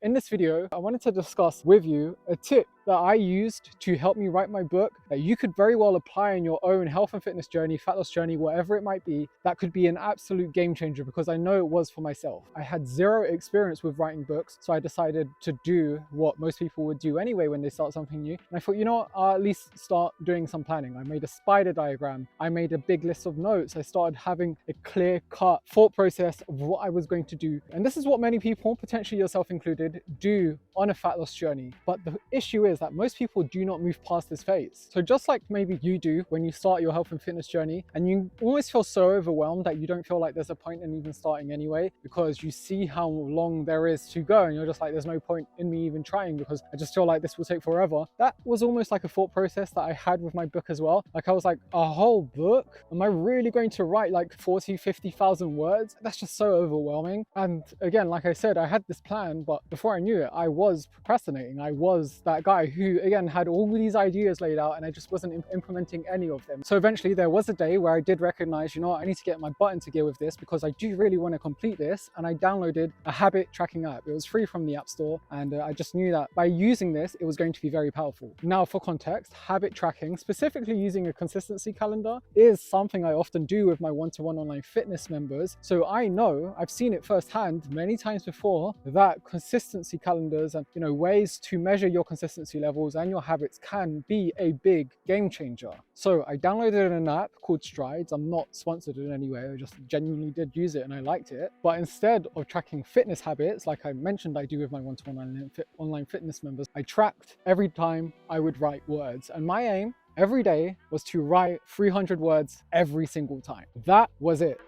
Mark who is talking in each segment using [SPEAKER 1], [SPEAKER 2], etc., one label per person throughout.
[SPEAKER 1] In this video, I wanted to discuss with you a tip that I used to help me write my book that you could very well apply in your own health and fitness journey, fat loss journey, whatever it might be. That could be an absolute game changer because I know it was for myself. I had zero experience with writing books, so I decided to do what most people would do anyway when they start something new. And I thought, you know what, I'll at least start doing some planning. I made a spider diagram. I made a big list of notes. I started having a clear-cut thought process of what I was going to do. And this is what many people, potentially yourself included, do on a fat loss journey. But the issue is that most people do not move past this phase. So just like maybe you do when you start your health and fitness journey, and you almost feel so overwhelmed that you don't feel like there's a point in even starting anyway, because you see how long there is to go and you're just like, there's no point in me even trying because I just feel like this will take forever. That was almost like a thought process that I had with my book as well. Like I was like, a whole book? Am I really going to write like 40,000-50,000 words? That's just so overwhelming. And again, like I said, I had this plan, but before I knew it, I was procrastinating. I was that guy who, again, had all these ideas laid out and I just wasn't implementing any of them. So eventually there was a day where I did recognize, you know what, I need to get my butt into gear with this because I do really want to complete this. And I downloaded a habit tracking app. It was free from the App Store. And I just knew that by using this, it was going to be very powerful. Now, for context, habit tracking, specifically using a consistency calendar, is something I often do with my one-to-one online fitness members. So I know, I've seen it firsthand many times before, that consistency calendars and, you know, ways to measure your consistency levels and your habits can be a big game changer. So I downloaded an app called Strides. I'm not sponsored in any way. I just genuinely did use it and I liked it. But instead of tracking fitness habits, like I mentioned I do with my one-to-one online fitness members, I tracked every time I would write words. And my aim every day was to write 300 words every single time. That was it.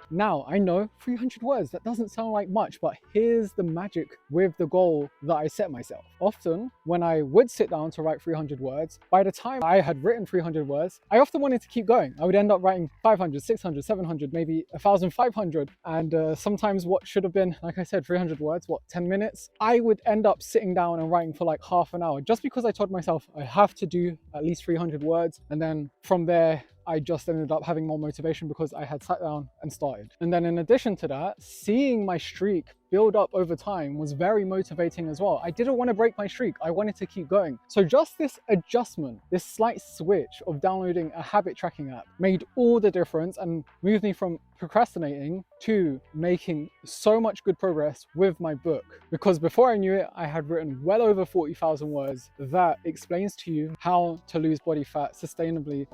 [SPEAKER 1] Now, I know 300 words, that doesn't sound like much, but here's the magic with the goal that I set myself. Often, when I would sit down to write 300 words, by the time I had written 300 words, I often wanted to keep going. I would end up writing 500, 600, 700, maybe 1,500. And sometimes what should have been, like I said, 300 words, 10 minutes? I would end up sitting down and writing for like half an hour, just because I told myself I have to do at least 300 words. And then from there, I just ended up having more motivation because I had sat down and started. And then in addition to that, seeing my streak build up over time was very motivating as well. I didn't want to break my streak. I wanted to keep going. So just this adjustment, this slight switch of downloading a habit tracking app made all the difference and moved me from procrastinating to making so much good progress with my book. Because before I knew it, I had written well over 40,000 words that explains to you how to lose body fat sustainably.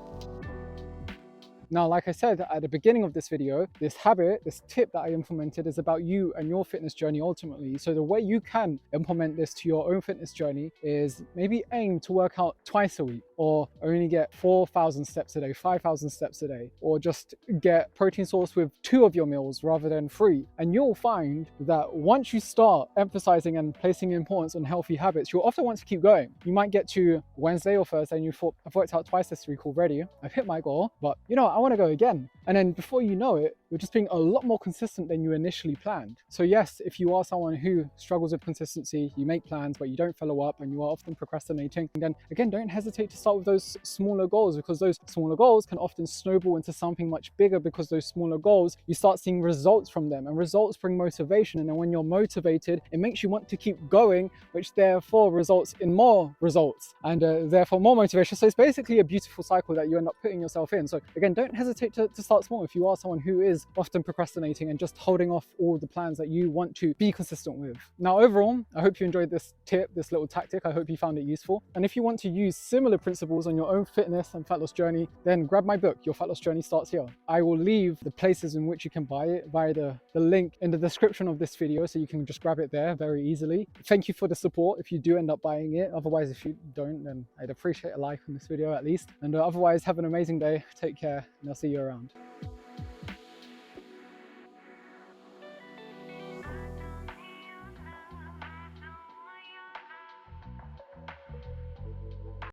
[SPEAKER 1] Now, like I said at the beginning of this video, this habit, this tip that I implemented is about you and your fitness journey ultimately. So the way you can implement this to your own fitness journey is maybe aim to work out twice a week, or only get 4,000 steps a day, 5,000 steps a day, or just get protein source with 2 of your meals rather than 3. And you'll find that once you start emphasizing and placing importance on healthy habits, you'll often want to keep going. You might get to Wednesday or Thursday and you thought, I've worked out twice this week already, I've hit my goal, but you know, I want to go again. And then before you know it, you're just being a lot more consistent than you initially planned. So yes, if you are someone who struggles with consistency, you make plans, but you don't follow up and you are often procrastinating, then again, don't hesitate to start with those smaller goals, because those smaller goals can often snowball into something much bigger, because those smaller goals, you start seeing results from them, and results bring motivation. And then when you're motivated, it makes you want to keep going, which therefore results in more results and therefore more motivation. So it's basically a beautiful cycle that you end up putting yourself in. So again, don't hesitate to start small if you are someone who is often procrastinating and just holding off all the plans that you want to be consistent with. Now, overall, I hope you enjoyed this tip, this little tactic. I hope you found it useful. And if you want to use similar principles on your own fitness and fat loss journey, then grab my book, Your Fat Loss Journey Starts Here. I will leave the places in which you can buy it via the link in the description of this video, so you can just grab it there very easily. Thank you for the support if you do end up buying it. Otherwise, if you don't, then I'd appreciate a like on this video at least. And otherwise, have an amazing day. Take care, and I'll see you around.